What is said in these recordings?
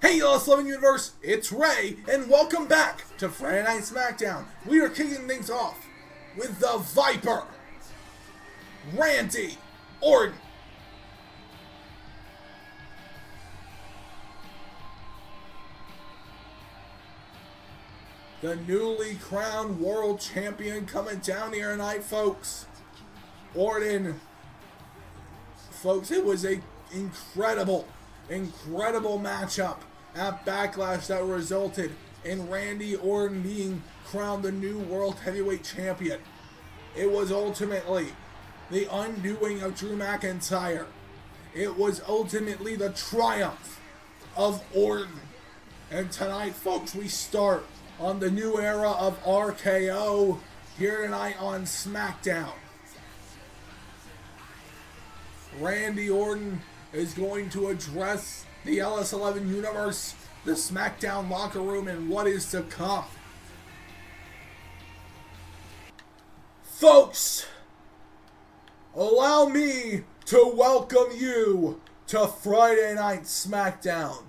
Hey y'all, Loving Universe, it's Ray, and welcome back to Friday Night SmackDown. We are kicking things off with the Viper, Randy Orton. The newly crowned world champion coming down here tonight, folks. Orton, folks, it was a incredible matchup at Backlash that resulted in Randy Orton being crowned the new World Heavyweight Champion. It was ultimately the undoing of Drew McIntyre. It was ultimately the triumph of Orton. And tonight, folks, we start on the new era of RKO here tonight on SmackDown. Randy Orton is going to address the LS11 universe, the SmackDown locker room, and what is to come. Folks, allow me to welcome you to Friday Night SmackDown.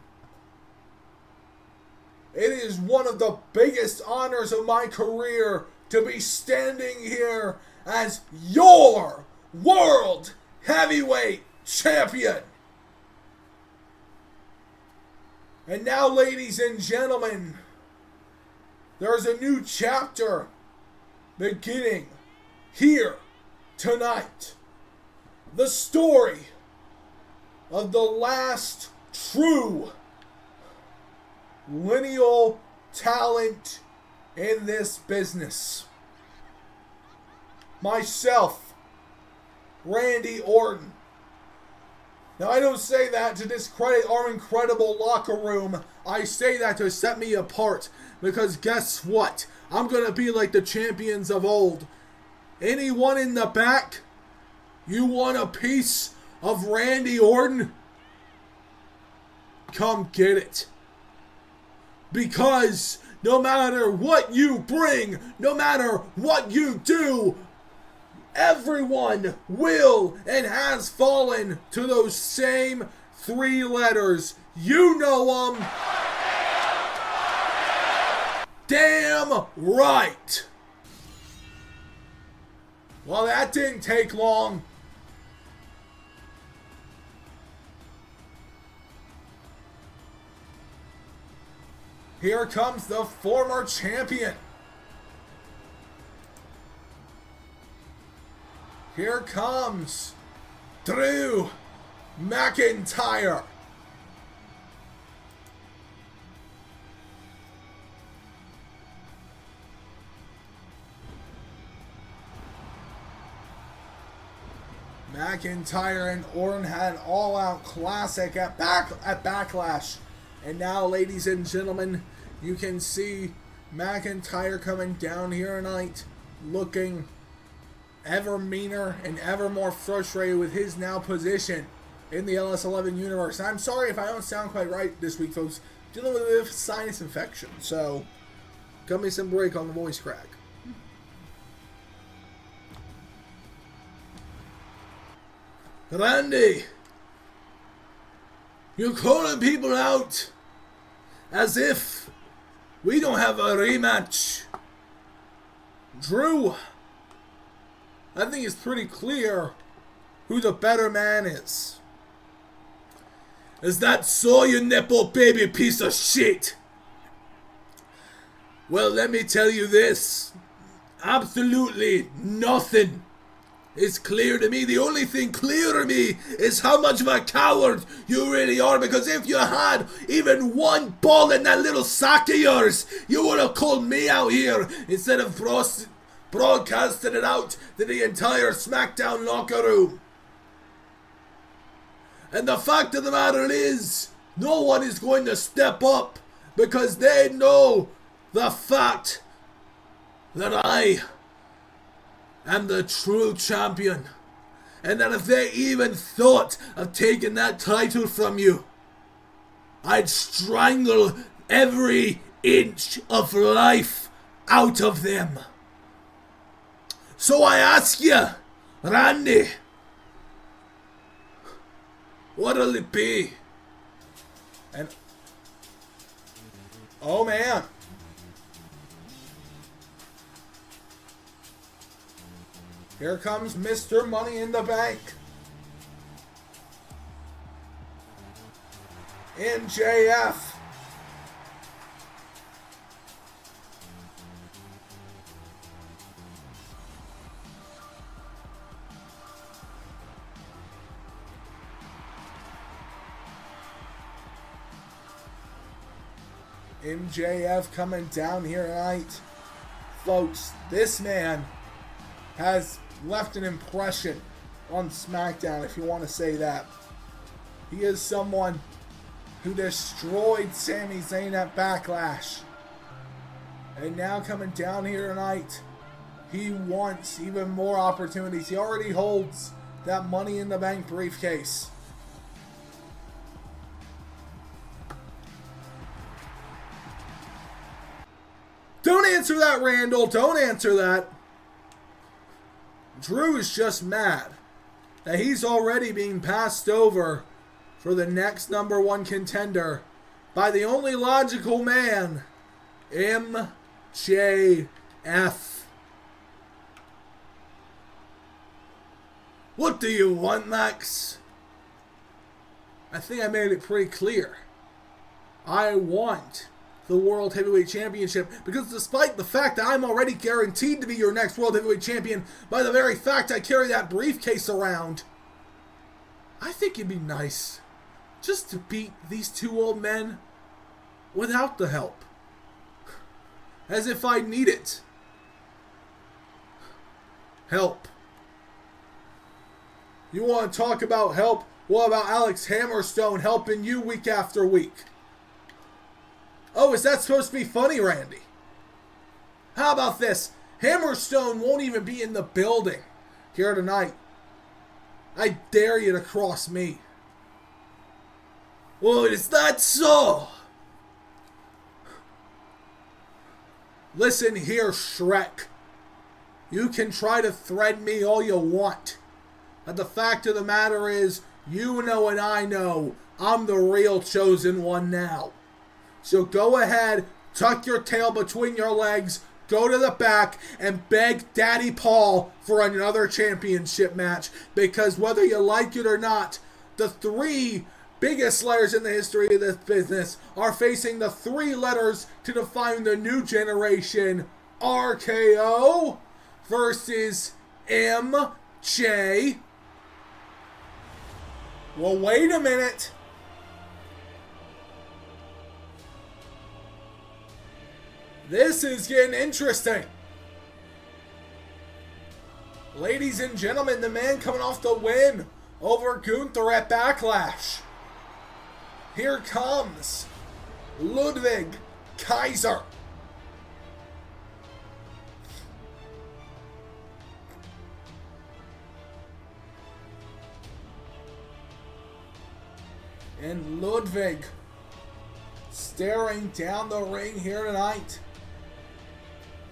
It is one of the biggest honors of my career to be standing here as your World Heavyweight Champion. And now, ladies and gentlemen, there's a new chapter beginning here tonight. The story of the last true lineal talent in this business. Myself, Randy Orton. Now, I don't say that to discredit our incredible locker room. I say that to set me apart. Because guess what? I'm going to be like the champions of old. Anyone in the back? You want a piece of Randy Orton? Come get it. Because no matter what you bring, no matter what you do, everyone will and has fallen to those same three letters. You know them. Damn right. Well, that didn't take long. Here comes the former champion. Here comes Drew McIntyre. McIntyre and Orton had an all-out classic at Backlash. And now, ladies and gentlemen, you can see McIntyre coming down here tonight looking ever meaner and ever more frustrated with his now position in the LS11 universe. I'm sorry if I don't sound quite right this week, folks. Dealing with a bit of sinus infection, so cut me some break on the voice crack. Randy, you're calling people out as if we don't have a rematch. Drew, I think it's pretty clear who the better man is. Is that so, you nipple baby piece of shit? Well, let me tell you this. Absolutely nothing is clear to me. The only thing clear to me is how much of a coward you really are, because if you had even one ball in that little sack of yours, you would have called me out here instead of broadcasting it out to the entire SmackDown locker room. And the fact of the matter is, no one is going to step up because they know the fact that I am the true champion. And that if they even thought of taking that title from you, I'd strangle every inch of life out of them. So I ask you, Randy, what'll it be? And Oh, man. Here comes Mr. Money in the Bank. MJF. MJF coming down here tonight. Folks, this man has left an impression on SmackDown, if you want to say that. He is someone who destroyed Sami Zayn at Backlash. And now coming down here tonight, he wants even more opportunities. He already holds that Money in the Bank briefcase. Don't answer that, Randall. Don't answer that. Drew is just mad that he's already being passed over for the next #1 contender by the only logical man, MJF. What do you want, Max? I think I made it pretty clear. I want the World Heavyweight Championship, because despite the fact that I'm already guaranteed to be your next World Heavyweight Champion by the very fact I carry that briefcase around, I think it'd be nice just to beat these two old men without the help. As if I need it. Help. You want to talk about help? What about Alex Hammerstone helping you week after week? Oh, is that supposed to be funny, Randy? How about this? Hammerstone won't even be in the building here tonight. I dare you to cross me. Oh, is that so? Listen here, Shrek. You can try to thread me all you want. But the fact of the matter is, you know and I know I'm the real chosen one now. So go ahead, tuck your tail between your legs, go to the back, and beg Daddy Paul for another championship match. Because whether you like it or not, the three biggest slayers in the history of this business are facing the three letters to define the new generation: RKO versus MJ. Well, wait a minute. This is getting interesting. Ladies and gentlemen, the man coming off the win over Gunther at Backlash. Here comes Ludwig Kaiser. And Ludwig staring down the ring here tonight.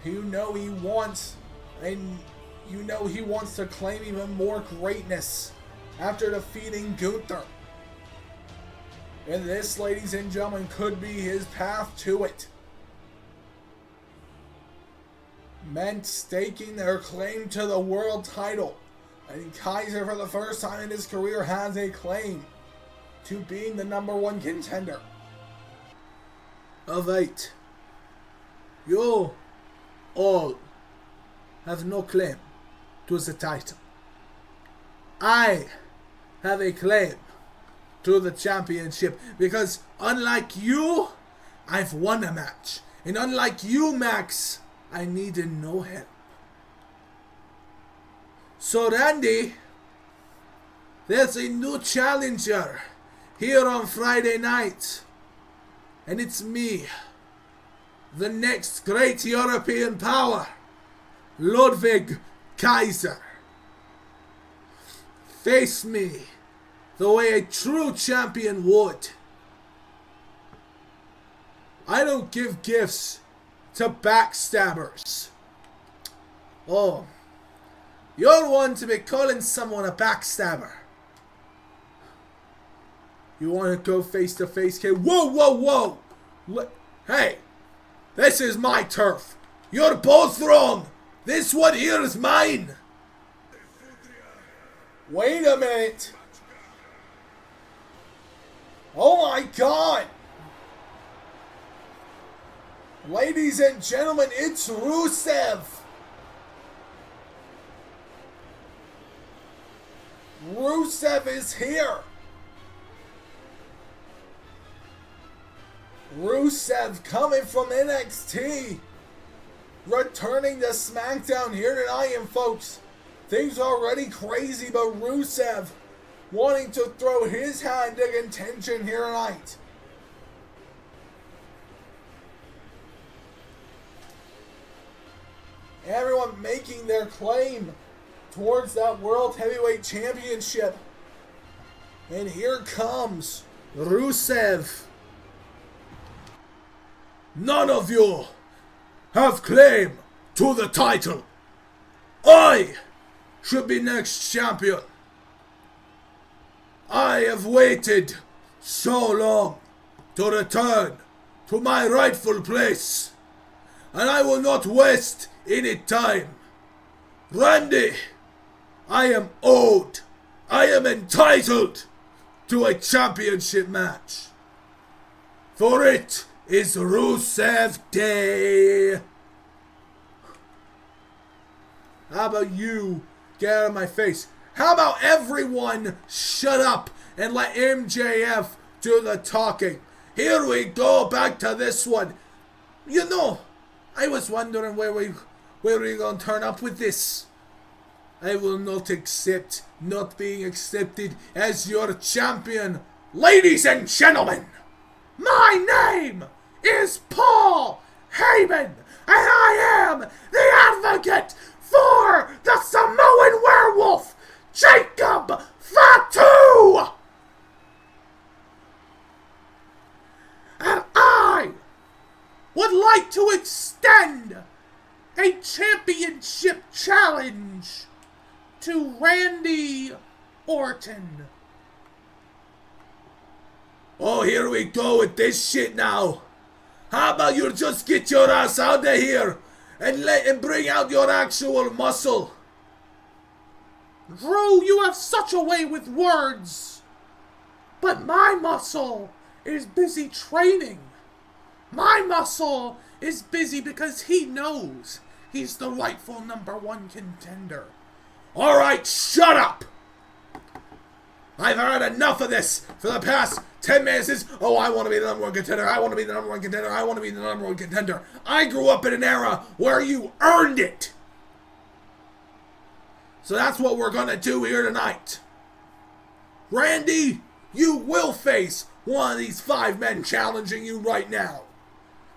You know he wants, and you know he wants to claim even more greatness after defeating Gunther. And this, ladies and gentlemen, could be his path to it. Men staking their claim to the world title. And Kaiser, for the first time in his career, has a claim to being the #1 contender. Of 8. You all have no claim to the title. I have a claim to the championship, because unlike you, I've won a match. And unlike you, Max, I needed no help. So Randy, there's a new challenger here on Friday night. And it's me, the next great European power, Ludwig Kaiser. Face me the way a true champion would. I don't give gifts to backstabbers. Oh, you're one to be calling someone a backstabber. You want to go face to face, kid? Whoa, whoa, whoa! Hey, this is my turf. You're both wrong. This one here is mine. Wait a minute. Oh my God. Ladies and gentlemen, it's Rusev. Rusev is here. Rusev coming from NXT. Returning to SmackDown here tonight, and folks, things are already crazy, but Rusev wanting to throw his hand to contention here tonight. Everyone making their claim towards that World Heavyweight Championship. And here comes Rusev. None of you have claim to the title. I should be next champion. I have waited so long to return to my rightful place, and I will not waste any time. Randy, I am owed, I am entitled to a championship match. For it is Rusev Day. How about you get out of my face? How about everyone shut up and let MJF do the talking? Here we go, back to this one. You know, I was wondering where we gonna turn up with this. I will not accept not being accepted as your champion. Ladies and gentlemen, my name is Paul Heyman, and I am the advocate for the Samoan werewolf, Jacob Fatu! And I would like to extend a championship challenge to Randy Orton. Oh, here we go with this shit now. How about you just get your ass out of here and bring out your actual muscle? Drew, you have such a way with words. But my muscle is busy training. My muscle is busy because he knows he's the rightful #1 contender. Alright, shut up! I've heard enough of this for the past 10 minutes. Oh, I want to be the #1 contender. I want to be the #1 contender. I want to be the #1 contender. I grew up in an era where you earned it. So that's what we're going to do here tonight. Randy, you will face one of these 5 men challenging you right now.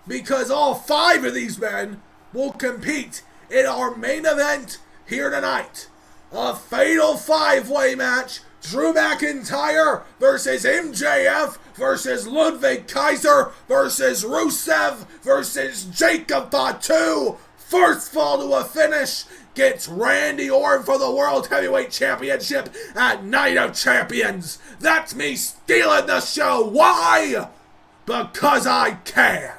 Because all 5 of these men will compete in our main event here tonight. A fatal 5-way match. Drew McIntyre versus MJF versus Ludwig Kaiser versus Rusev versus Jacob Fatu. First fall to a finish gets Randy Orton for the World Heavyweight Championship at Night of Champions. That's me stealing the show. Why? Because I can.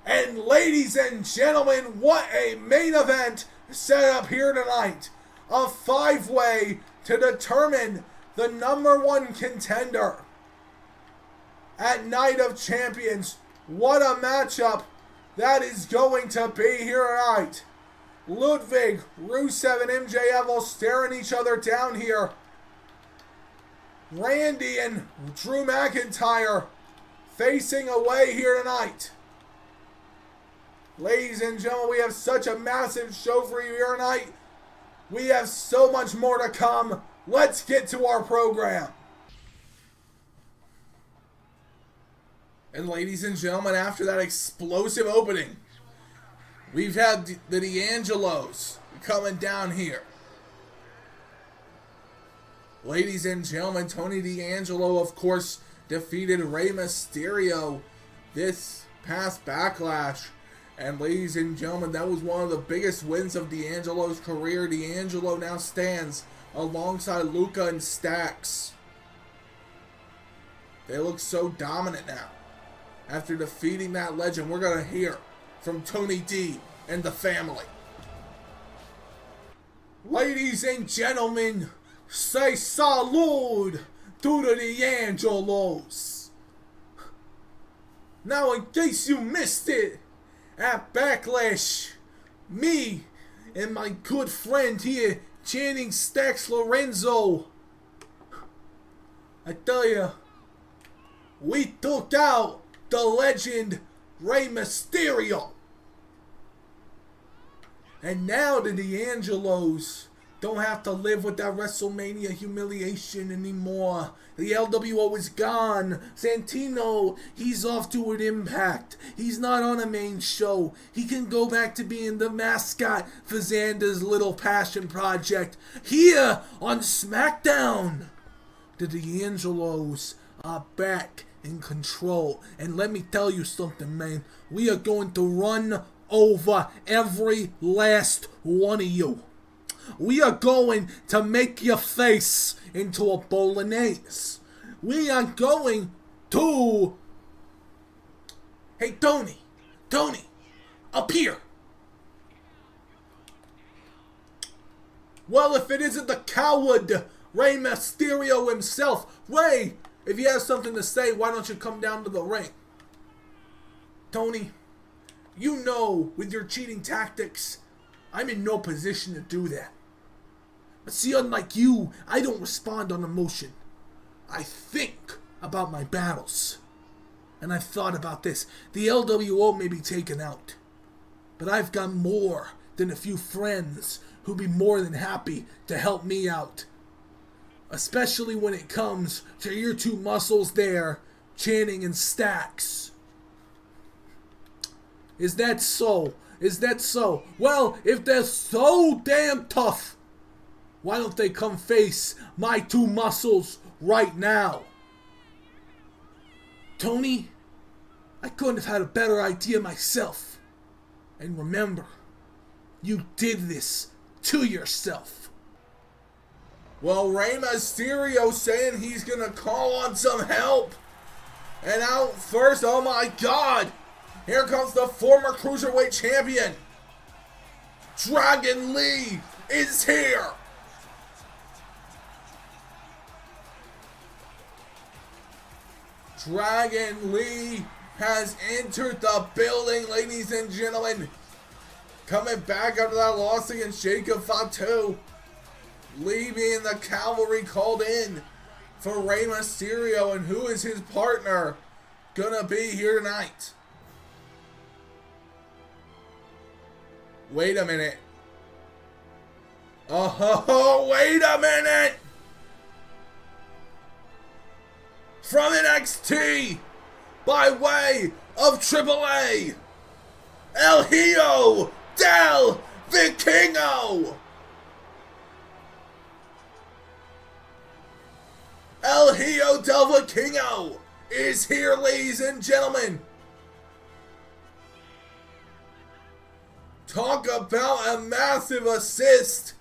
And ladies and gentlemen, what a main event set up here tonight. A 5-way to determine the #1 contender at Night of Champions. What a matchup that is going to be here tonight. Ludwig, Rusev, and MJF all staring each other down here. Randy and Drew McIntyre facing away here tonight. Ladies and gentlemen, we have such a massive show for you here tonight. We have so much more to come. Let's get to our program. And ladies and gentlemen, after that explosive opening, we've had the D'Angelos coming down here. Ladies and gentlemen, Tony D'Angelo, of course, defeated Rey Mysterio this past Backlash. And ladies and gentlemen, that was one of the biggest wins of D'Angelo's career. D'Angelo now stands alongside Luca and Stax. They look so dominant now. after defeating that legend. We're going to hear from Tony D and the family. Ladies and gentlemen, say salud to the D'Angelos. Now, in case you missed it, at Backlash, me and my good friend here, Channing Stacks Lorenzo, I tell ya, we took out the legend Rey Mysterio. And now the D'Angelos don't have to live with that WrestleMania humiliation anymore. The LWO is gone. Santino, he's off to an Impact. He's not on a main show. He can go back to being the mascot for Xander's Little Passion Project here on SmackDown. The D'Angelos are back in control. And let me tell you something, man. We are going to run over every last one of you. We are going to make your face into a bolognese. We are going to... Hey, Tony, up here. Well, if it isn't the coward Rey Mysterio himself. Rey, if you have something to say, why don't you come down to the ring? Tony, you know, with your cheating tactics, I'm in no position to do that. But see, unlike you, I don't respond on emotion. I think about my battles. And I've thought about this. The LWO may be taken out, but I've got more than a few friends who'd be more than happy to help me out. Especially when it comes to your two muscles there, Channing and Stacks. Is that so? Is that so? Well, if they're so damn tough, why don't they come face my two muscles right now? Tony, I couldn't have had a better idea myself. And remember, you did this to yourself. Well, Rey Mysterio saying he's gonna call on some help. And out first, oh my God, here comes the former Cruiserweight Champion. Dragon Lee is here. Dragon Lee has entered the building, ladies and gentlemen. Coming back after that loss against Jacob Fatu. Lee being the cavalry called in for Rey Mysterio. And who is his partner gonna be here tonight? Wait a minute. Oh, wait a minute. From NXT, by way of AAA, El Hijo del Vikingo. El Hijo del Vikingo is here, ladies and gentlemen. Talk about a massive assist.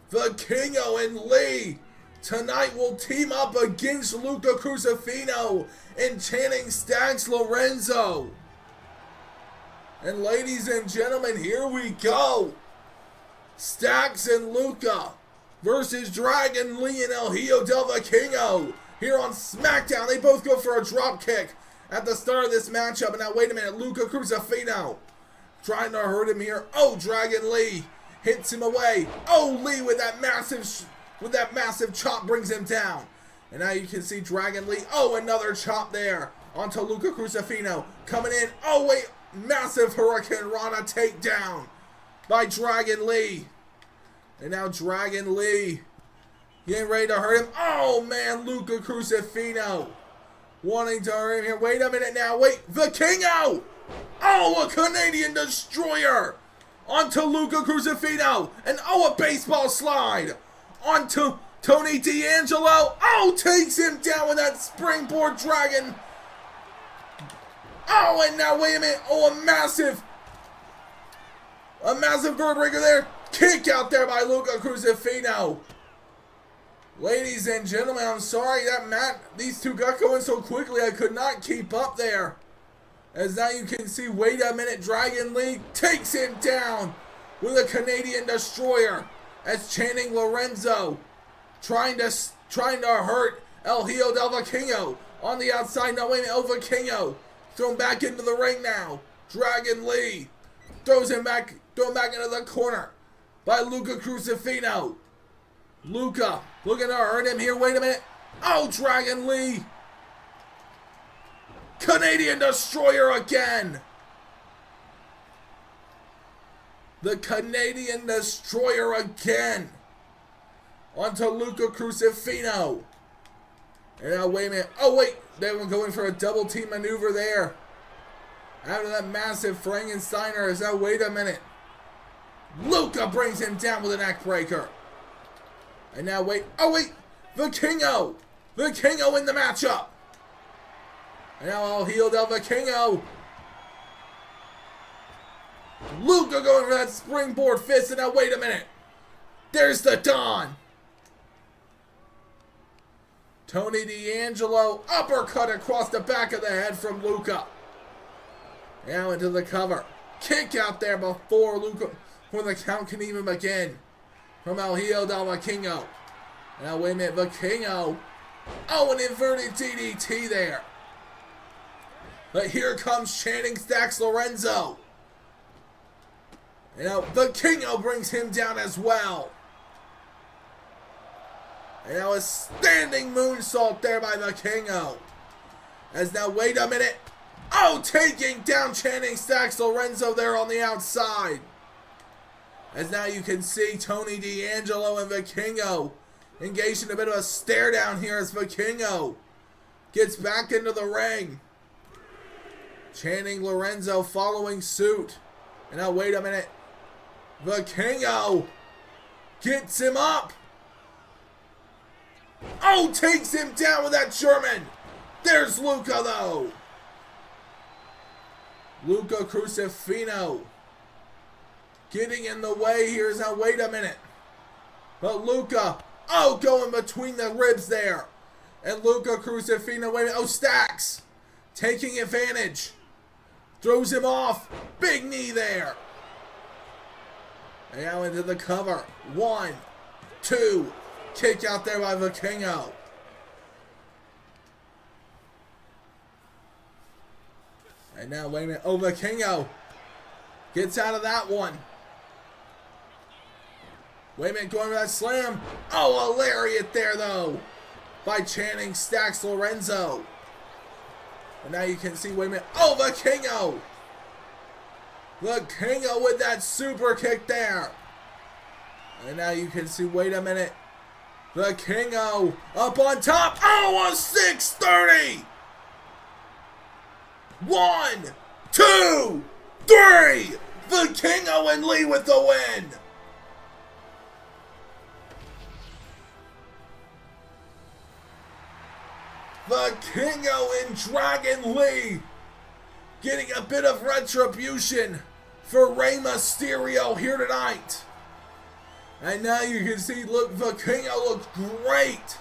Vikingo and Lee tonight will team up against Luca Crucifino and Channing Stacks Lorenzo. And ladies and gentlemen, here we go. Stacks and Luca versus Dragon Lee and El Hijo del Vikingo here on SmackDown. They both go for a drop kick at the start of this matchup. And now wait a minute, Luca Crucifino trying to hurt him here. Oh, Dragon Lee hits him away. Oh, Lee with that massive chop brings him down. And now you can see Dragon Lee. Oh, another chop there onto Luca Crucifino. Coming in. Oh, wait. Massive Hurricane Rana takedown by Dragon Lee. And now Dragon Lee getting ready to hurt him. Oh, man. Luca Crucifino wanting to hurt him here. Wait a minute now. Wait. Vikingo. Oh, a Canadian Destroyer onto Luca Crucifino. And oh, a baseball slide onto Tony D'Angelo. Oh, takes him down with that springboard dragon. Oh, and now wait a minute. Oh, a massive bird breaker there. Kick out there by Luca Crucifino. Ladies and gentlemen, I'm sorry that these two got going so quickly I could not keep up there. As now you can see, wait a minute, Dragon Lee takes him down with a Canadian Destroyer. As Channing Lorenzo trying to hurt El Hijo del Vikingo on the outside. No, wait a minute, El Vikingo thrown back into the ring now. Dragon Lee throws him back into the corner by Luca Crucifino. Luca looking to hurt him here. Wait a minute. Oh, Dragon Lee. Canadian Destroyer again. The Canadian Destroyer again. Onto Luca Crucifino. And now, wait a minute. Oh, wait. They were going for a double team maneuver there. After that massive Frankensteiner. Is that, wait a minute. Luca brings him down with a neck breaker. And now, wait. Oh, wait. Vikingo. Vikingo in the matchup. And now El Hijo del Vikingo. Luca going for that springboard fist. And now, wait a minute. There's the Don. Tony D'Angelo uppercut across the back of the head from Luca. Now into the cover. Kick out there before the count can even begin. From El Hijo del Vikingo. Now wait a minute, Vikingo. Oh, an inverted DDT there. But here comes Channing Stacks Lorenzo. And now Vikingo brings him down as well. And now a standing moonsault there by Vikingo. As now, wait a minute. Oh, taking down Channing Stacks Lorenzo there on the outside. As now you can see Tony D'Angelo and Vikingo engaged in a bit of a stare down here as Vikingo gets back into the ring. Channing Lorenzo following suit. And now, wait a minute. Vikingo gets him up. Oh, takes him down with that German. There's Luca, though. Luca Crucifino getting in the way here. Now, wait a minute. But Luca, oh, going between the ribs there. And Luca Crucifino, wait a minute. Oh, Stacks taking advantage. Throws him off. Big knee there. And now into the cover. 1, 2. Kick out there by Vikingo. And now, wait a minute. Oh, Vikingo gets out of that one. Wait a minute, going for that slam. Oh, a lariat there, though, by Channing Stacks Lorenzo. And now you can see, wait a minute. Oh, Vikingo. Vikingo with that super kick there. And now you can see, wait a minute. Vikingo up on top. Oh, a 630. 1, 2, 3. Vikingo and Lee with the win. Vikingo and Dragon Lee getting a bit of retribution for Rey Mysterio here tonight. And now you can see, look, Vikingo looks great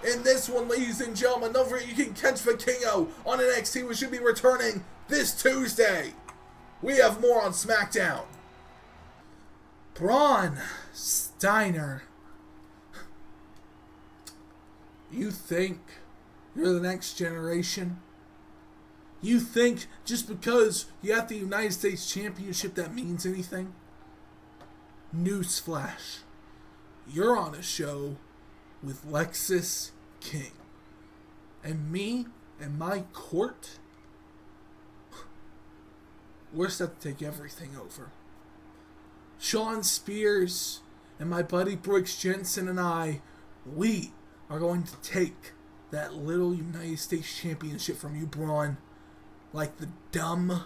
in this one, ladies and gentlemen. Don't forget, you can catch Vikingo on NXT, which should be returning this Tuesday. We have more on SmackDown. Braun Steiner. You think you're the next generation? You think just because you have the United States Championship that means anything? Newsflash. You're on a show with Lexis King. And me and my court, we're set to take everything over. Sean Spears and my buddy Brooks Jensen and I, we are going to take that little United States Championship from you, Braun, like the dumb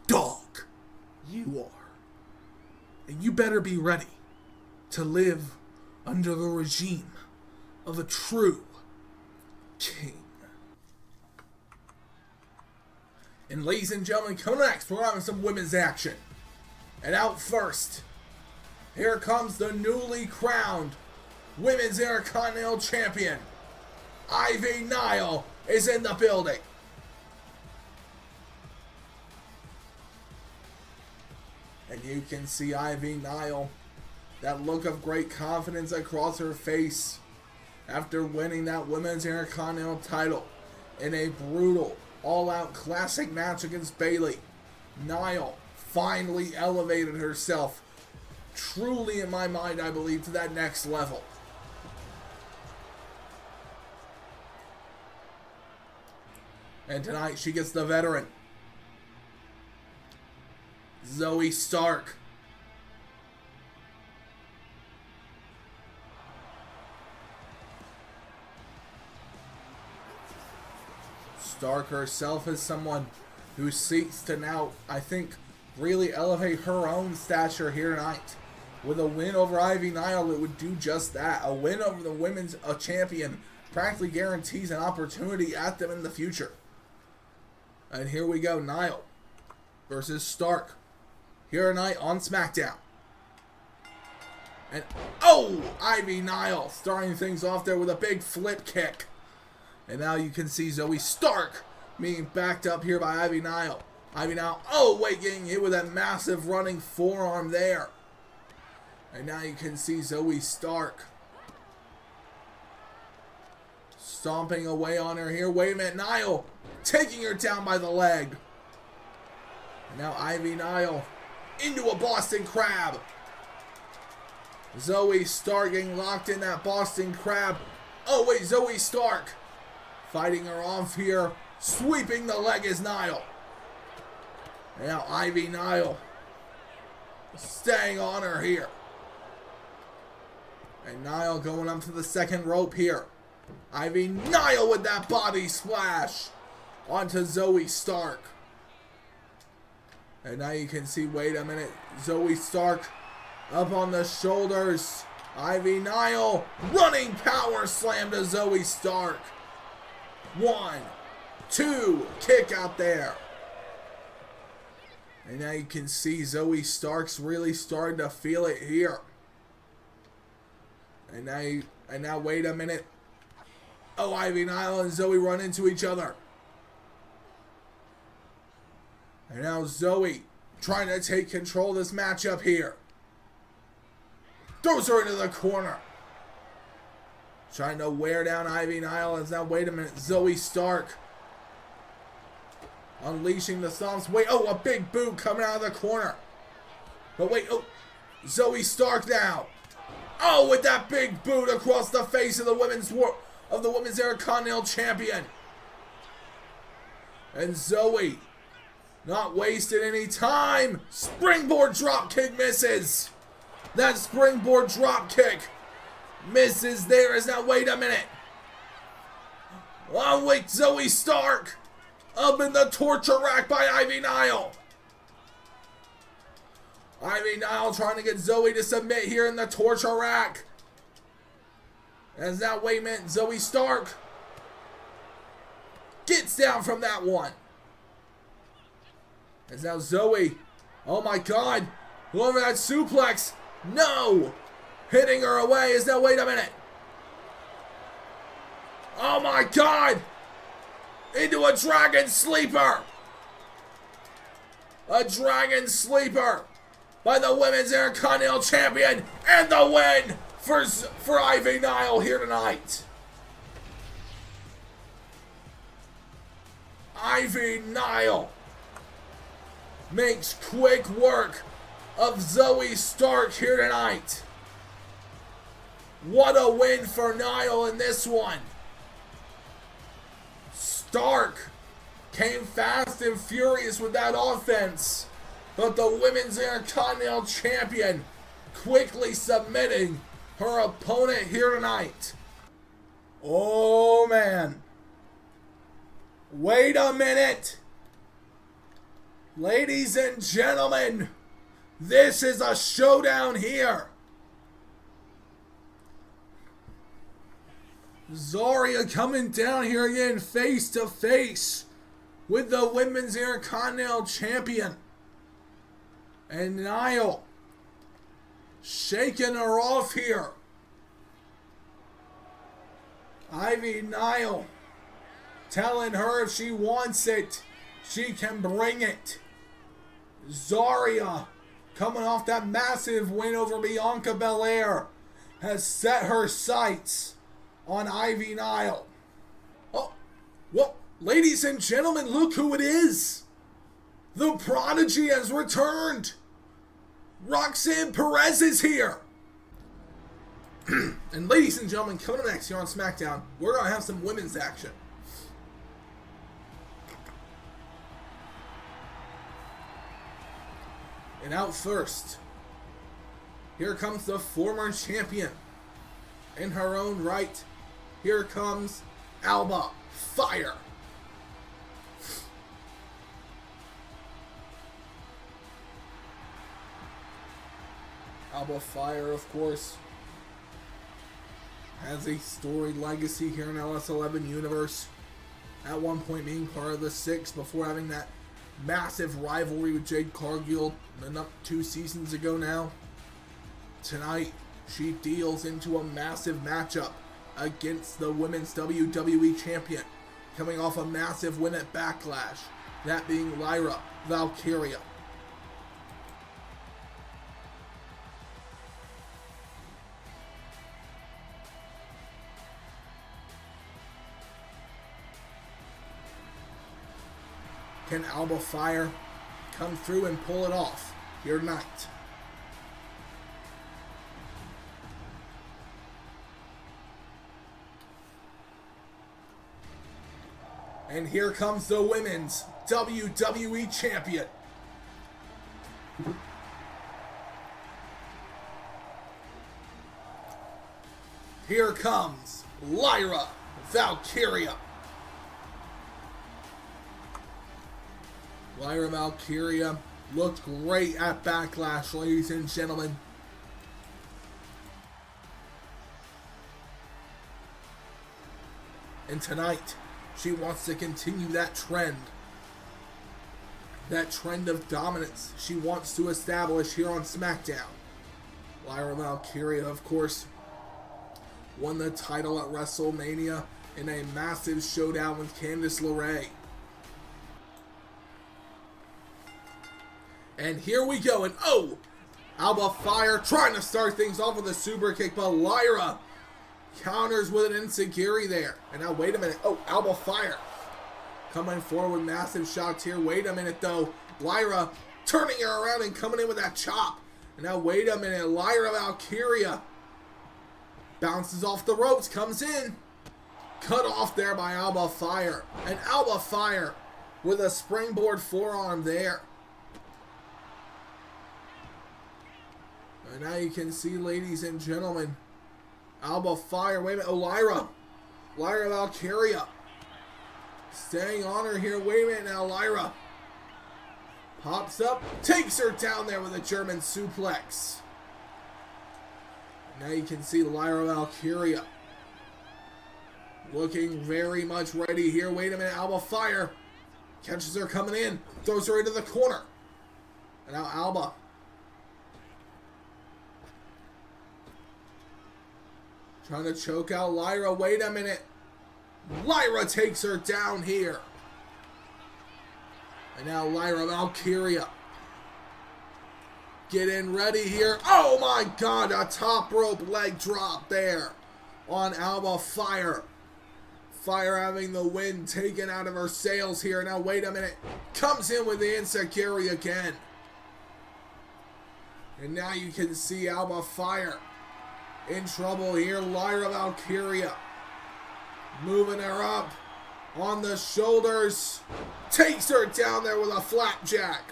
dog you are. And you better be ready to live under the regime of a true king. And ladies and gentlemen, coming next, we're having some women's action. And out first, here comes the newly crowned Women's Intercontinental Champion. Ivy Nile is in the building. And you can see Ivy Nile, that look of great confidence across her face after winning that Women's Intercontinental title in a brutal, all-out classic match against Bayley. Nile finally elevated herself, truly in my mind, I believe, to that next level. And tonight she gets the veteran, Zoey Stark. Stark herself is someone who seeks to now, I think, really elevate her own stature here tonight. With a win over Ivy Nile, it would do just that. A win over the women's champion practically guarantees an opportunity at them in the future. And here we go, Nile versus Stark here tonight on SmackDown. And, oh, Ivy Nile starting things off there with a big flip kick. And now you can see Zoey Stark being backed up here by Ivy Nile. Ivy Nile, oh wait, getting hit with that massive running forearm there. And now you can see Zoey Stark stomping away on her here. Wait a minute, Nile taking her down by the leg. And now Ivy Nile into a Boston Crab. Zoey Stark getting locked in that Boston Crab. Oh wait, Zoey Stark fighting her off here. Sweeping the leg is Nile. And now Ivy Nile staying on her here. And Nile going up to the second rope here. Ivy Nile with that body splash onto Zoey Stark. And now you can see, wait a minute, Zoey Stark up on the shoulders. Ivy Nile running power slam to Zoey Stark. 1, 2, kick out there. And now you can see Zoey Stark's really starting to feel it here. And now wait a minute. Oh, Ivy Nile and Zoey run into each other. And now Zoey trying to take control of this matchup here. Throws her into the corner. Trying to wear down Ivy Nile. And now, wait a minute, Zoey Stark unleashing the stomps. Wait, oh, a big boot coming out of the corner. But wait, oh, Zoey Stark now. Oh, with that big boot across the face of the women's Intercontinental Champion. And Zoey not wasting any time. Springboard drop kick misses. That springboard drop kick misses there. Is now, wait a minute. Oh, wait, Zoey Stark up in the torture rack by Ivy Nile. Ivy Nile trying to get Zoey to submit here in the torture rack. As now, wait a minute, Zoey Stark gets down from that one. As now Zoey, oh my God, over that suplex. No! Hitting her away. Is now, wait a minute. Oh my God! Into a dragon sleeper. A dragon sleeper by the Women's Intercontinental Champion, and the win for Ivy Nile here tonight. Ivy Nile makes quick work of Zoey Stark here tonight. What a win for Nile in this one. Stark came fast and furious with that offense, but the Women's Intercontinental Champion quickly submitting her opponent here tonight. Oh man. Wait a minute. Ladies and gentlemen, this is a showdown here. Zarya coming down here again face to face with the Women's Intercontinental Champion. And Nile shaking her off here. Ivy Nile telling her if she wants it, she can bring it. Zarya coming off that massive win over Bianca Belair, has set her sights on Ivy Nile. Oh, well, ladies and gentlemen, look who it is. The Prodigy has returned. Roxanne Perez is here. And ladies and gentlemen, coming up next here on SmackDown, we're going to have some women's action. And out first, here comes the former champion. In her own right, here comes Alba Fire. Alba Fire, of course, has a storied legacy here in LS11 Universe. At one point being part of the Six before having that massive rivalry with Jade Cargill 2 seasons ago now. Tonight, she deals into a massive matchup against the Women's WWE Champion, coming off a massive win at Backlash, that being Lyra Valkyria. Can Alba Fire come through and pull it off here tonight? And here comes the Women's WWE Champion. Here comes Lyra Valkyria. Lyra Valkyria looked great at Backlash, ladies and gentlemen. And tonight, she wants to continue that trend. That trend of dominance she wants to establish here on SmackDown. Lyra Valkyria, of course, won the title at WrestleMania in a massive showdown with Candice LeRae. And here we go, and oh! Alba Fire trying to start things off with a super kick, but Lyra counters with an enziguri there. And now, wait a minute. Oh, Alba Fire coming forward with massive shots here. Wait a minute, though. Lyra turning her around and coming in with that chop. And now, wait a minute. Lyra Valkyria bounces off the ropes, comes in. Cut off there by Alba Fire. And Alba Fire with a springboard forearm there. And now you can see, ladies and gentlemen, Alba Fire, wait a minute, oh, Lyra Valkyria, staying on her here, wait a minute now, Lyra, pops up, takes her down there with a German suplex. Now you can see Lyra Valkyria, looking very much ready here, wait a minute, Alba Fire, catches her coming in, throws her into the corner, and now Alba, trying to choke out Lyra. Wait a minute. Lyra takes her down here. And now Lyra Valkyria. Getting ready here. Oh my God. A top rope leg drop there on Alba Fire. Fire having the wind taken out of her sails here. Now wait a minute. Comes in with the enziguri again. And now you can see Alba Fire in trouble here. Lyra Valkyria moving her up on the shoulders. Takes her down there with a flapjack.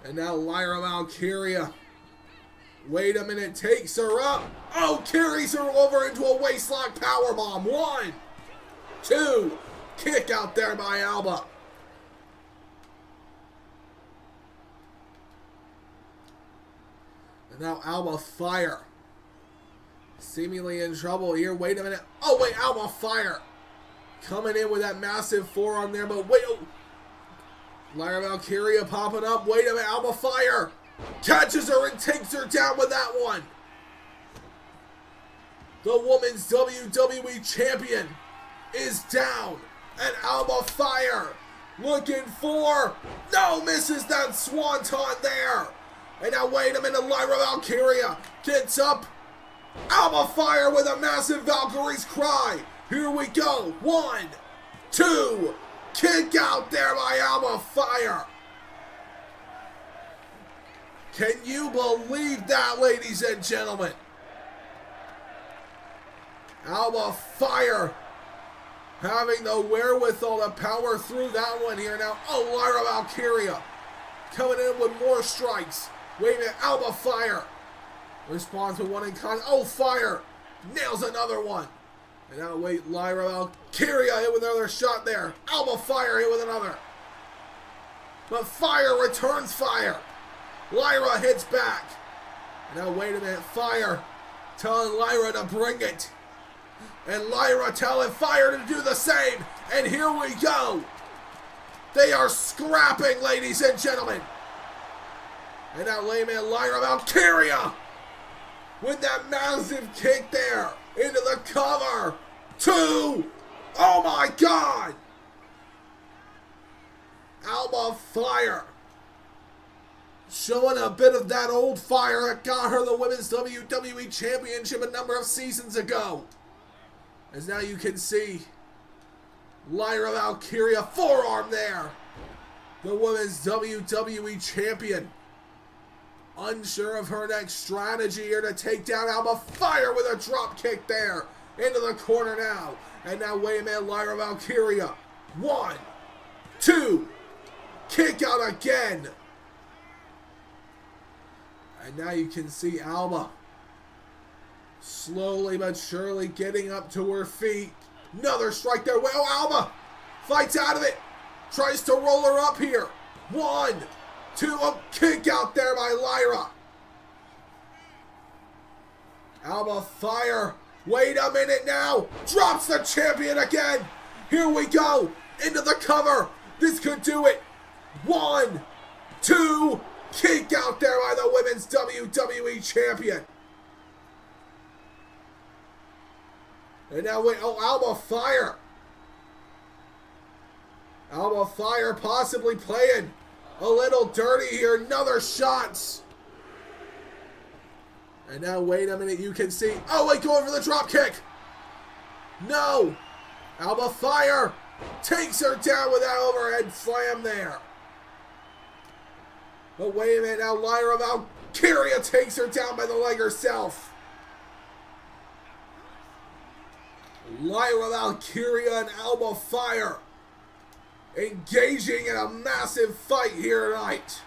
And now Lyra Valkyria, wait a minute, takes her up. Oh, carries her over into a waistlock powerbomb. 1, 2, kick out there by Alba. Now Alba Fire, seemingly in trouble here. Wait a minute. Oh, wait, Alba Fire coming in with that massive forearm there. But wait, oh. Lyra Valkyria popping up. Wait a minute, Alba Fire catches her and takes her down with that one. The Women's WWE Champion is down. And Alba Fire Looking for, no, misses that swanton there. And now wait a minute, Lyra Valkyria gets up. Alba Fire with a massive Valkyrie's cry. Here we go. 1, 2, kick out there by Alba Fire. Can you believe that, ladies and gentlemen? Alba Fire having the wherewithal to power through that one here now. Oh, Lyra Valkyria coming in with more strikes. Wait a minute, Alba Fire responds with one in kind. Oh, Fire nails another one. And now wait, Lyra Valkyria hit with another shot there. Alba Fire hit with another. But Fire returns fire. Lyra hits back. And now wait a minute, Fire telling Lyra to bring it. And Lyra telling Fire to do the same. And here we go. They are scrapping, ladies and gentlemen. And now layman Lyra Valkyria with that massive kick there into the cover. 2. Oh my God. Alba Fire showing a bit of that old fire that got her the Women's WWE Championship a number of seasons ago. As now you can see Lyra Valkyria forearm there. The Women's WWE Champion. Unsure of her next strategy here to take down Alba Fire with a drop kick there into the corner now. And now wait a minute, Lyra Valkyria. 1, 2, kick out again. And now you can see Alba slowly but surely getting up to her feet. Another strike there. Oh, Alba fights out of it. Tries to roll her up here. 1, 2, a kick out there by Lyra. Alba Fire, wait a minute now. Drops the champion again. Here we go. Into the cover. This could do it. 1, 2, kick out there by the Women's WWE Champion. And now wait, oh, Alba Fire. Alba Fire possibly playing a little dirty here. Another shots. And now wait a minute, you can see. Oh wait, going for the drop kick. No. Alba Fire takes her down with that overhead slam there. But wait a minute, now Lyra Valkyria takes her down by the leg herself. Lyra Valkyria and Alba Fire engaging in a massive fight here tonight.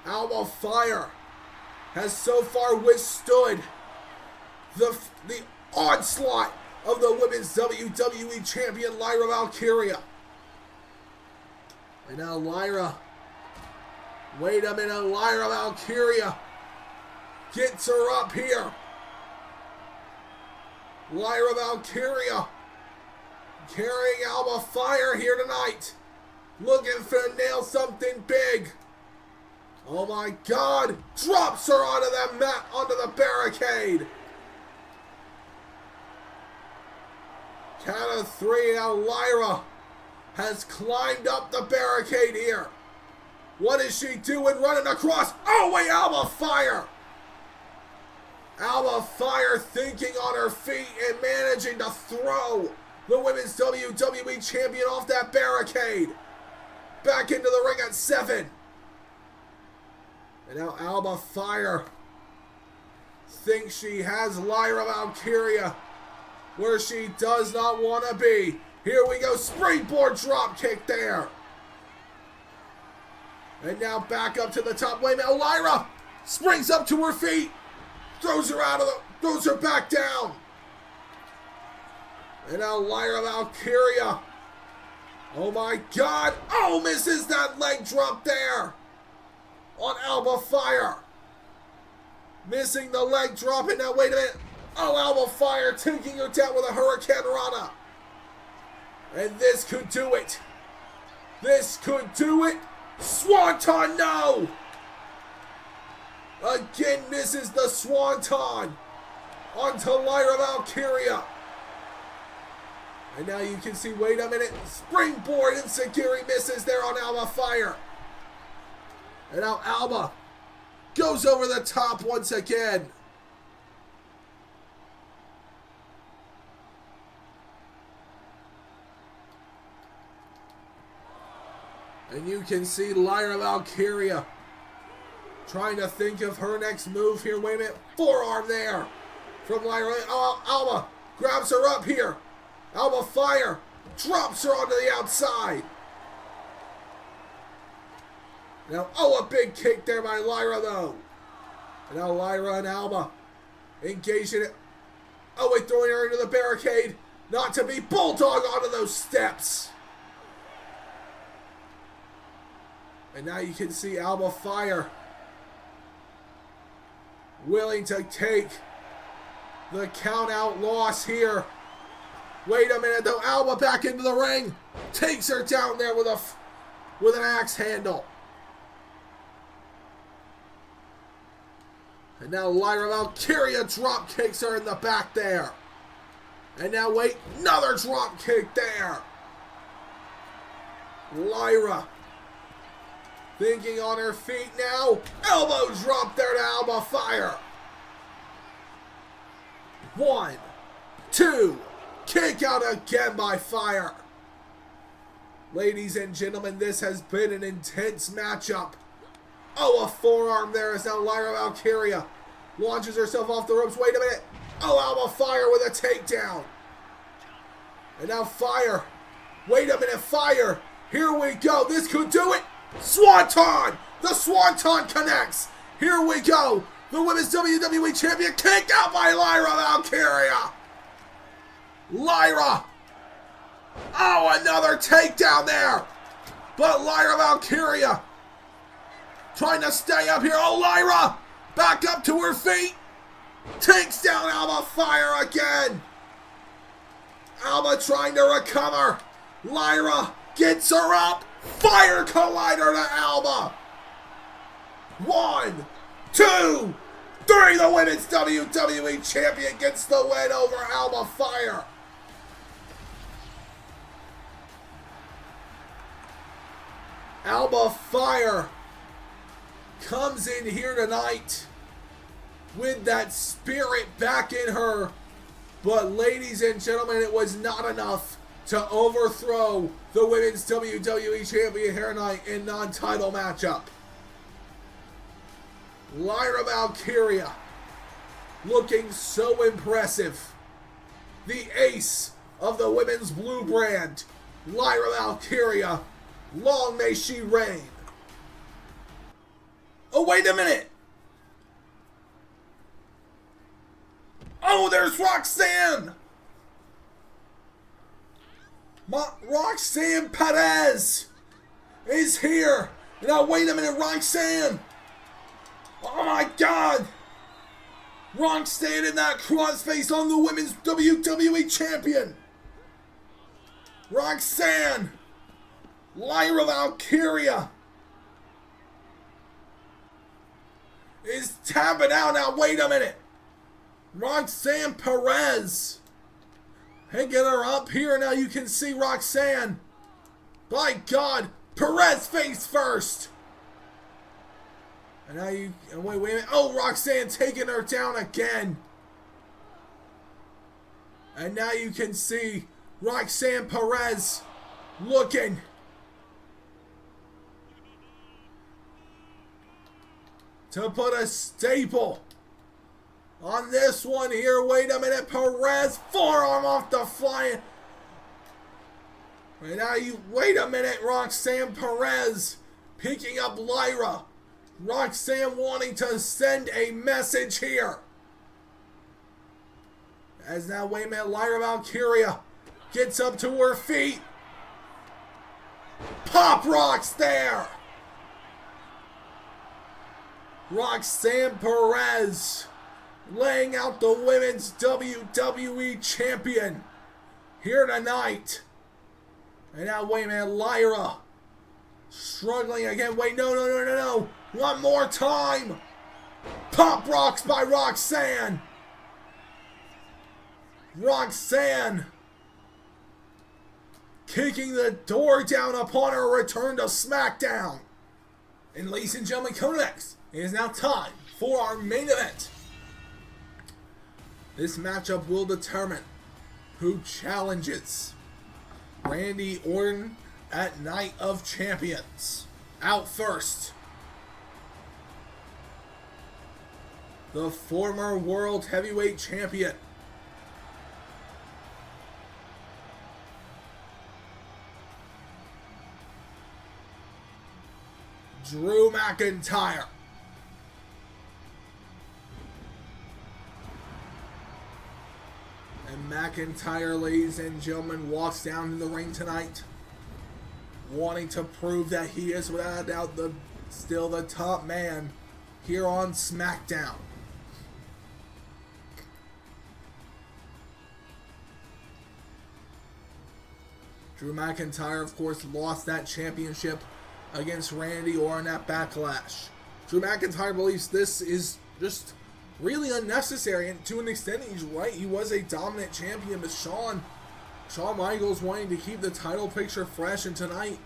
Alba Fire has so far withstood the onslaught of the Women's WWE Champion Lyra Valkyria. And now Lyra, wait a minute, Lyra Valkyria gets her up here. Lyra Valkyria carrying Alba Fire here tonight. Looking for to nail something big. Oh my God. Drops her onto the mat, onto the barricade. Count of 3. Now Lyra has climbed up the barricade here. What is she doing running across? Oh wait, Alba Fire. Alba Fire thinking on her feet and managing to throw the Women's WWE Champion off that barricade. Back into the ring at 7. And now Alba Fire thinks she has Lyra Valkyria where she does not want to be. Here we go, springboard drop kick there. And now back up to the top. Wait a minute, Lyra springs up to her feet. Throws her back down. And now Lyra Valkyria. Oh my God. Oh, misses that leg drop there on Alba Fire. Missing the leg drop. And now wait a minute. Oh, Alba Fire taking her down with a Hurricane Rana. And this could do it. This could do it. Swanton, no. Again misses the Swanton onto Lyra Valkyria. And now you can see, wait a minute, springboard enziguri misses there on Alba Fire. And now Alba goes over the top once again. And you can see Lyra Valkyria trying to think of her next move here. Wait a minute. Forearm there from Lyra. Oh, Alba grabs her up here. Alba Fire drops her onto the outside. Now, oh, a big kick there by Lyra, though. And now Lyra and Alba engaged in it. Oh, wait, throwing her into the barricade. Not to be bulldog onto those steps. And now you can see Alba Fire willing to take the count-out loss here. Wait a minute, though. Alba back into the ring. Takes her down there with an axe handle. And now Lyra Valkyria drop kicks her in the back there. And now wait, another drop kick there. Lyra thinking on her feet now. Elbow drop there to Alba Fire. 1, 2, kick out again by Fire. Ladies and gentlemen, this has been an intense matchup. Oh, a forearm there as now Lyra Valkyria launches herself off the ropes. Wait a minute. Oh, Alba Fire with a takedown. And now Fire. Wait a minute, Fire. Here we go. This could do it. Swanton. The Swanton connects. Here we go. The Women's WWE Champion kicked out by Lyra Valkyria. Lyra. Oh, another takedown there. But Lyra Valkyria trying to stay up here. Oh, Lyra back up to her feet. Takes down Alba Fire again. Alba trying to recover. Lyra gets her up. Fire collider to Alba. 1, 2, 3. The Women's WWE Champion gets the win over Alba Fire. Alba Fire comes in here tonight with that spirit back in her. But ladies and gentlemen, it was not enough to overthrow the Women's WWE Champion here tonight in non-title matchup. Lyra Valkyria looking so impressive. The ace of the women's blue brand, Lyra Valkyria. Long may she reign. Oh, wait a minute. Oh, there's Roxanne. Roxanne Perez is here. Now, wait a minute, Roxanne. Oh, my God. Roxanne in that crossface on the Women's WWE Champion. Roxanne. Lyra Valkyria is tapping out. Now, wait a minute. Roxanne Perez. Hey, get her up here. Now you can see Roxanne. By God, Perez face first. And now you, wait a minute. Oh, Roxanne taking her down again. And now you can see Roxanne Perez looking to put a staple on this one here. Wait a minute, Perez, forearm off the flying. Right now you, wait a minute, Roxanne Perez picking up Lyra. Roxanne wanting to send a message here. As now, wait a minute, Lyra Valkyria gets up to her feet. Pop rocks there. Roxanne Perez laying out the Women's WWE Champion here tonight. And now, wait a minute, Lyra struggling again. Wait, no. One more time. Pop rocks by Roxanne. Roxanne kicking the door down upon her return to SmackDown. And ladies and gentlemen, coming next, it is now time for our main event. This matchup will determine who challenges Randy Orton at Night of Champions. Out first, the former World Heavyweight Champion, Drew McIntyre. And McIntyre, ladies and gentlemen, walks down to the ring tonight, wanting to prove that he is without a doubt still the top man here on SmackDown. Drew McIntyre, of course, lost that championship against Randy Orton at Backlash. Drew McIntyre believes this is just really unnecessary, and to an extent he's right. He was a dominant champion, but Shawn Michaels wanting to keep the title picture fresh, and tonight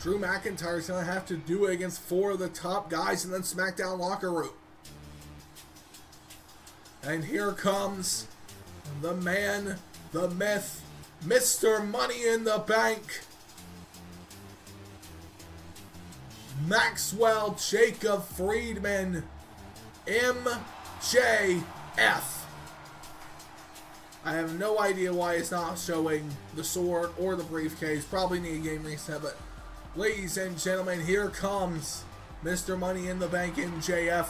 Drew McIntyre is going to have to do it against 4 of the top guys in the SmackDown locker room. And here comes the man, the myth, Mr. Money in the Bank, Maxwell Jacob Friedman, MJF. I have no idea why it's not showing the sword or the briefcase. Probably need a game reset, but ladies and gentlemen, here comes Mr. Money in the Bank, MJF.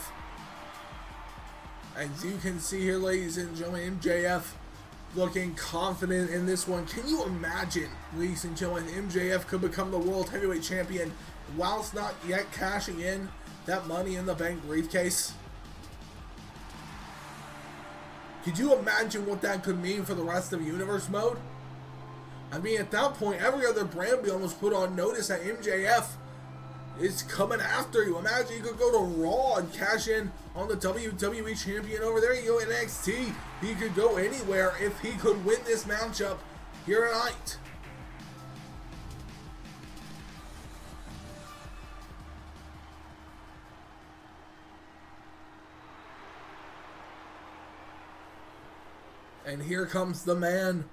As you can see here, ladies and gentlemen, MJF looking confident in this one. Can you imagine, ladies and gentlemen, MJF could become the World Heavyweight Champion whilst not yet cashing in that Money in the Bank briefcase? Could you imagine what that could mean for the rest of Universe Mode? I mean, at that point, every other brand would be almost put on notice that MJF is coming after you. Imagine you could go to Raw and cash in on the WWE Champion over there. You go NXT. He could go anywhere if he could win this matchup here tonight. And here comes the man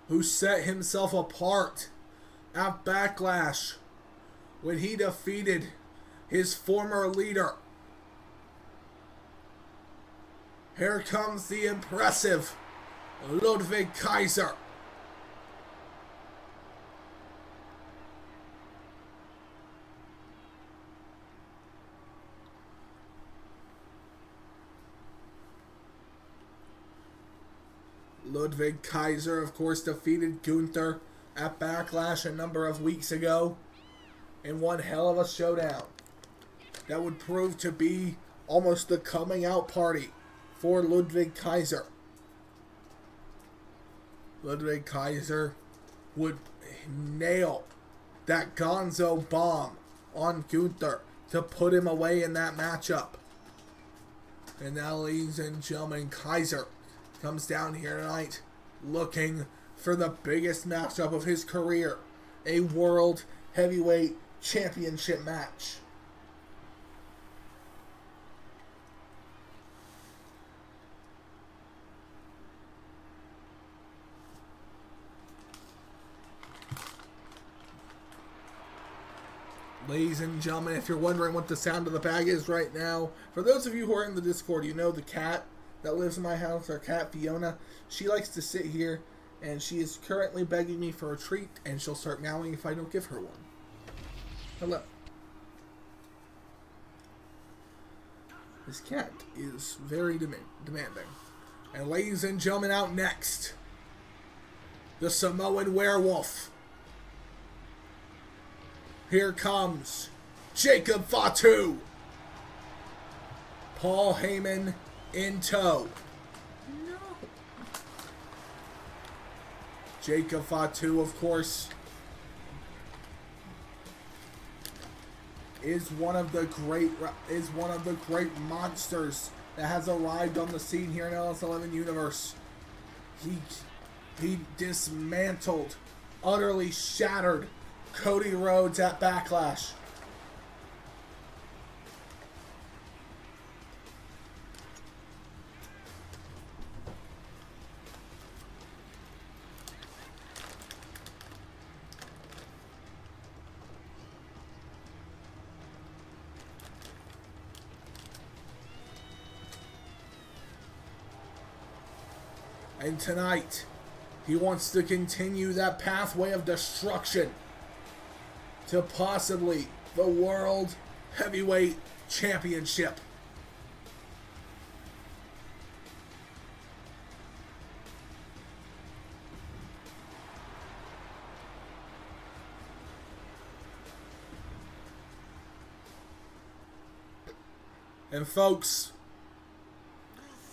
who set himself apart at Backlash when he defeated his former leader. Here comes the impressive Ludwig Kaiser. Ludwig Kaiser, of course, defeated Gunther at Backlash a number of weeks ago in one hell of a showdown that would prove to be almost the coming out party for Ludwig Kaiser. Ludwig Kaiser would nail that Gonzo bomb on Gunther to put him away in that matchup. And now, ladies and gentlemen, Kaiser comes down here tonight looking for the biggest matchup of his career, a World Heavyweight Championship match. Ladies and gentlemen, if you're wondering what the sound of the bag is right now, for those of you who are in the Discord, you know the cat that lives in my house, our cat Fiona, she likes to sit here, and she is currently begging me for a treat, and she'll start meowing if I don't give her one. Hello. This cat is very demanding. And ladies and gentlemen, out next, the Samoan Werewolf. Here comes Jacob Fatu. Paul Heyman in tow. No. Jacob Fatu, of course, is one of the great monsters that has arrived on the scene here in LS11 Universe. He dismantled utterly shattered Cody Rhodes at Backlash. And tonight, he wants to continue that pathway of destruction to possibly the World Heavyweight Championship. And folks,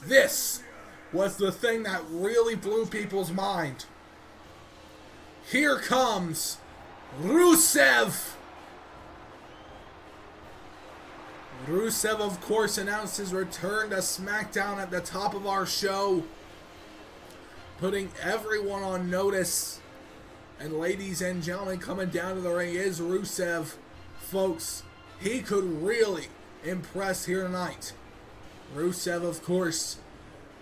this was the thing that really blew people's mind. Here comes Rusev. Rusev, of course, announced his return to SmackDown at the top of our show, putting everyone on notice. And ladies and gentlemen, coming down to the ring is Rusev. Folks, he could really impress here tonight. Rusev, of course,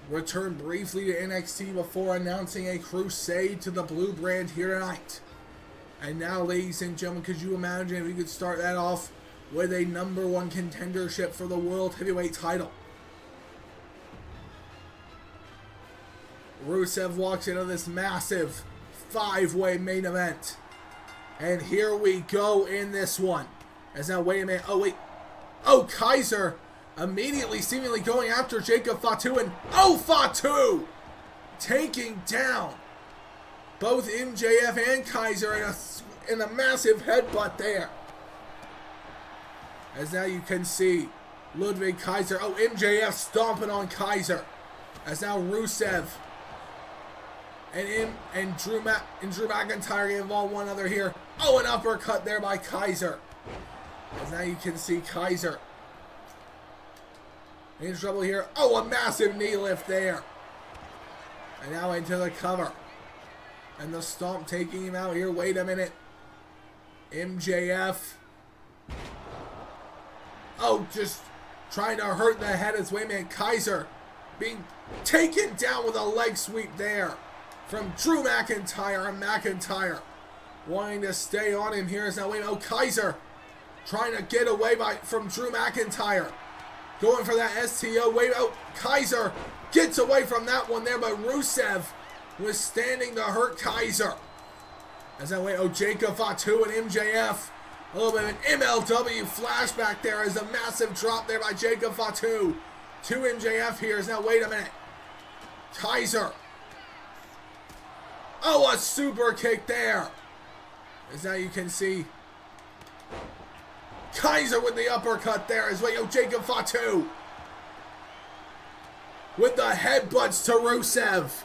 returned briefly to NXT before announcing a crusade to the blue brand here tonight. And now, ladies and gentlemen, could you imagine if we could start that off with a #1 contendership for the World Heavyweight title? Rusev walks into this massive 5-way main event. And here we go in this one. As now, wait a minute. Oh, wait. Oh, Kaiser immediately seemingly going after Jacob Fatu, and Fatu taking down both MJF and Kaiser in a massive headbutt there. As now you can see Ludwig Kaiser, MJF stomping on Kaiser. As now Rusev and Drew McIntyre get involved one another here. An uppercut there by Kaiser. As now you can see Kaiser in trouble here. A massive knee lift there. And now into the cover. And the stomp taking him out here. Wait a minute. MJF. Just trying to hurt the head. Wait a minute. Kaiser being taken down with a leg sweep there from Drew McIntyre. And McIntyre wanting to stay on him here. Now wait a minute. Kaiser trying to get away from Drew McIntyre. Going for that STO. Kaiser gets away from that one there, but Rusev was standing to hurt Kaiser. As that Jacob Fatu and MJF. A little bit of an MLW flashback there as a massive drop there by Jacob Fatu to MJF here. Now wait a minute. Kaiser. A super kick there. As now you can see Kaiser with the uppercut there as Jacob Fatu with the headbutts to Rusev.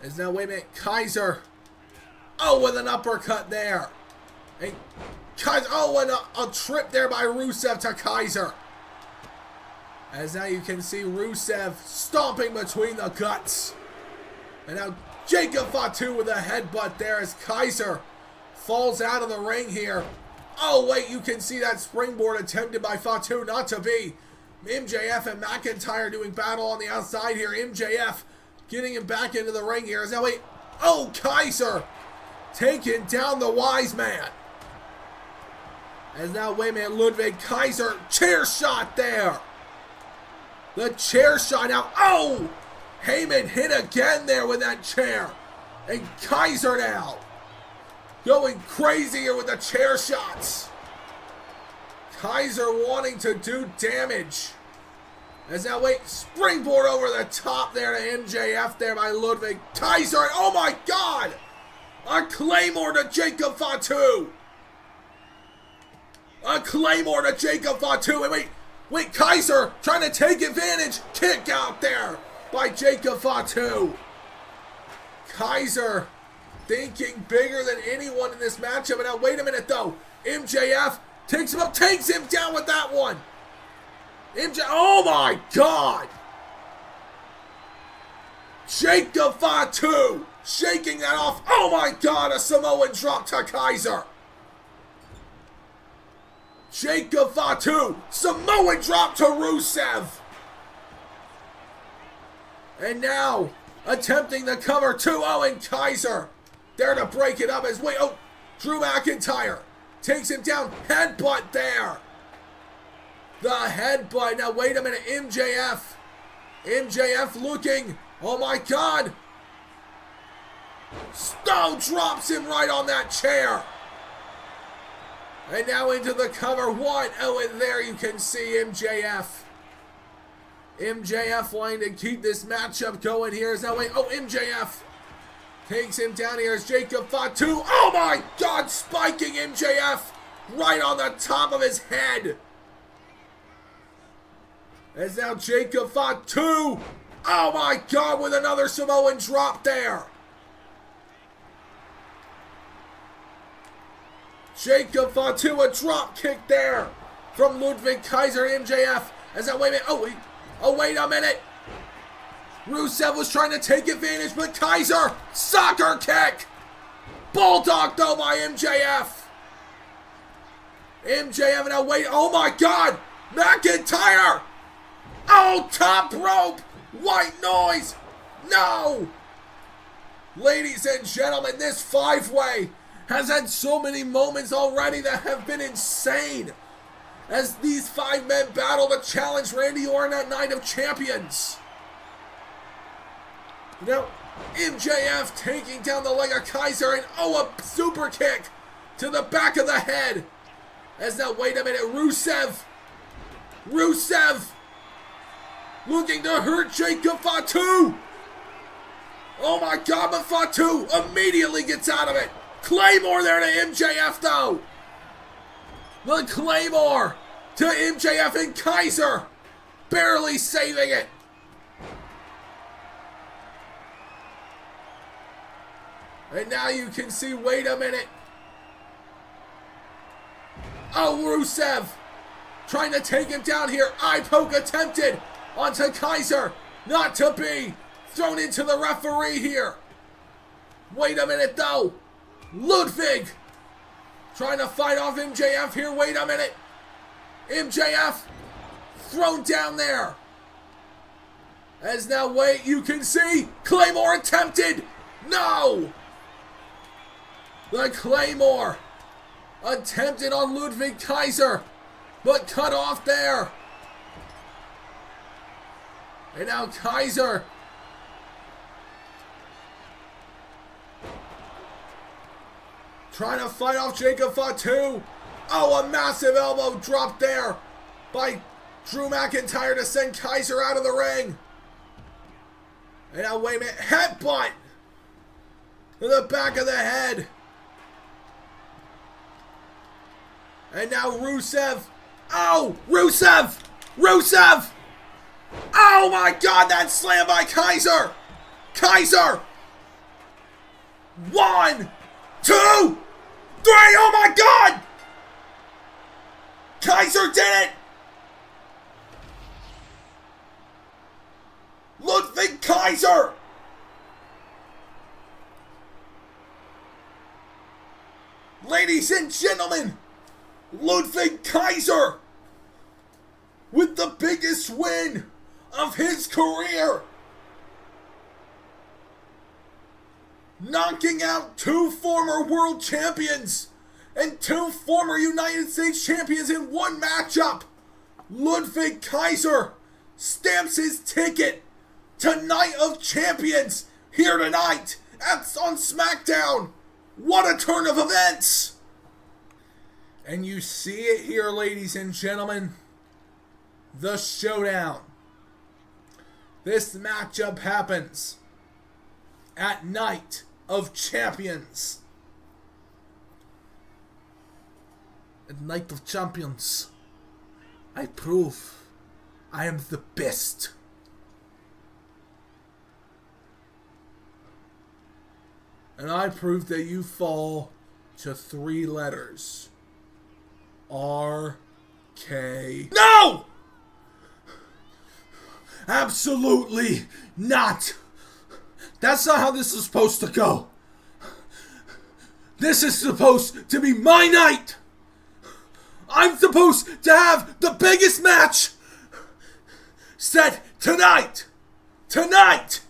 As now, wait a minute, Kaiser. With an uppercut there. And Kaiser, and a trip there by Rusev to Kaiser. As now you can see Rusev stomping between the guts. And now Jacob Fatu with a headbutt there as Kaiser falls out of the ring here. You can see that springboard attempted by Fatu, not to be. MJF and McIntyre doing battle on the outside here. MJF getting him back into the ring here. Kaiser taking down the wise man. As now, wait a minute, Ludwig Kaiser, chair shot there. The chair shot out. Heyman hit again there with that chair. And Kaiser now going crazy here with the chair shots. Kaiser wanting to do damage. As now, springboard over the top there to MJF there by Ludwig Kaiser. And oh my God! A Claymore to Jacob Fatu. A Claymore to Jacob Fatu. And wait, Kaiser trying to take advantage. Kick out there by Jacob Fatu. Kaiser thinking bigger than anyone in this matchup. And now, wait a minute though. MJF takes him up, takes him down with that one. Oh my God. Jacob Fatu shaking that off. Oh my God, a Samoan drop to Kaiser. Jacob Fatu, Samoan drop to Rusev. And now, attempting the cover 2-0 and Kaiser. There to break it up as Drew McIntyre takes him down. Headbutt there. The headbutt. Now wait a minute, MJF. MJF looking. Oh my God. Stone drops him right on that chair. And now into the cover. 1-0 and there you can see MJF. MJF wanting to keep this matchup going here. Is now MJF takes him down here as Jacob Fatu. Oh my God, spiking MJF right on the top of his head. As now Jacob Fatu. Oh my God, with another Samoan drop there. Jacob Fatu, a drop kick there from Ludwig Kaiser and MJF. As now, wait a minute. Rusev was trying to take advantage, but Kaiser, soccer kick. Bulldog though by MJF. MJF now oh my God. McIntyre. Oh, top rope. White noise. No. Ladies and gentlemen, this 5-way has had so many moments already that have been insane. As these 5 men battle to challenge Randy Orton at Night of Champions. Now, MJF taking down the leg of Kaiser and a super kick to the back of the head. As now, wait a minute, Rusev looking to hurt Jacob Fatu. Oh my God, but Fatu immediately gets out of it. Claymore there to MJF though. The Claymore to MJF and Kaiser barely saving it. And now you can see, wait a minute. Oh, Rusev trying to take him down here. Eye poke attempted onto Kaiser. Not to be. Thrown into the referee here. Wait a minute though. Ludwig trying to fight off MJF here. Wait a minute. MJF thrown down there. As now, you can see. Claymore attempted. No. The Claymore attempted on Ludwig Kaiser, but cut off there. And now Kaiser trying to fight off Jacob Fatu. Oh, a massive elbow drop there by Drew McIntyre to send Kaiser out of the ring. And now, wait a minute. Headbutt to the back of the head. And now Rusev. Oh, Rusev! Rusev! Oh my God, that slam by Kaiser! Kaiser! 1, 2, 3, oh my God! Kaiser did it! Ludwig Kaiser! Ladies and gentlemen, Ludwig Kaiser with the biggest win of his career. Knocking out 2 former world champions and 2 former United States champions in one matchup. Ludwig Kaiser stamps his ticket to Night of Champions here tonight on SmackDown. What a turn of events! And you see it here, ladies and gentlemen. The showdown. This matchup happens at Night of Champions. At Night of Champions, I prove I am the best. And I prove that you fall to 3 letters. R-K... No! Absolutely not! That's not how this is supposed to go. This is supposed to be my night. I'm supposed to have the biggest match set tonight. Tonight.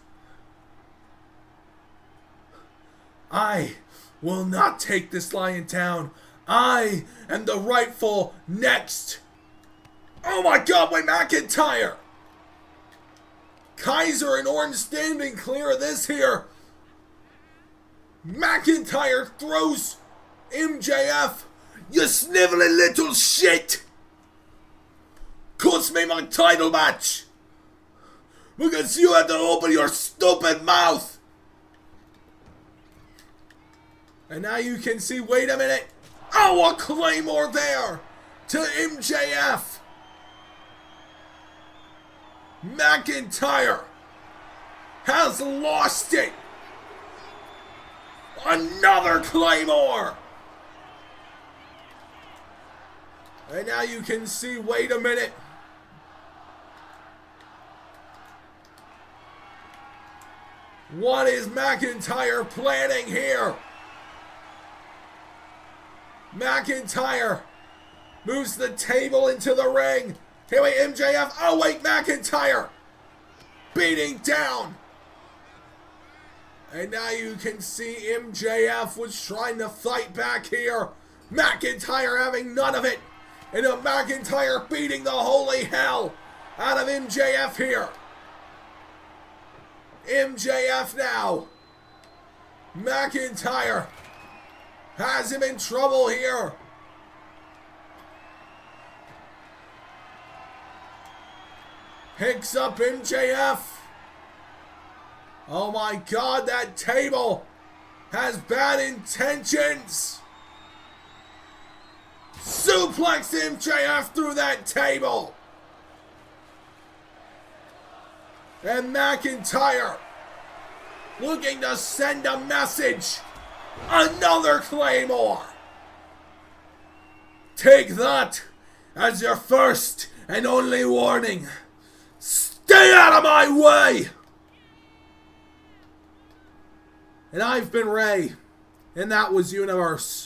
I will not take this lying down. I am the rightful next. Oh my God, wait, McIntyre. Kaiser and Orton standing clear of this here. McIntyre throws MJF. You sniveling little shit. Cost me my title match. Because you had to open your stupid mouth. And now you can see, wait a minute. Oh, a Claymore there to MJF. McIntyre has lost it. Another Claymore. And now you can see, wait a minute. What is McIntyre planning here? McIntyre moves the table into the ring. Here wait, MJF. Oh wait, McIntyre beating down. And now you can see MJF was trying to fight back here. McIntyre having none of it. And a McIntyre beating the holy hell out of MJF here. MJF now. McIntyre has him in trouble here. Picks up MJF. Oh my God, that table has bad intentions. Suplex MJF through that table. And McIntyre looking to send a message. Another Claymore. Take that as your first and only warning. Stay out of my way. And I've been Ray, and that was Universe.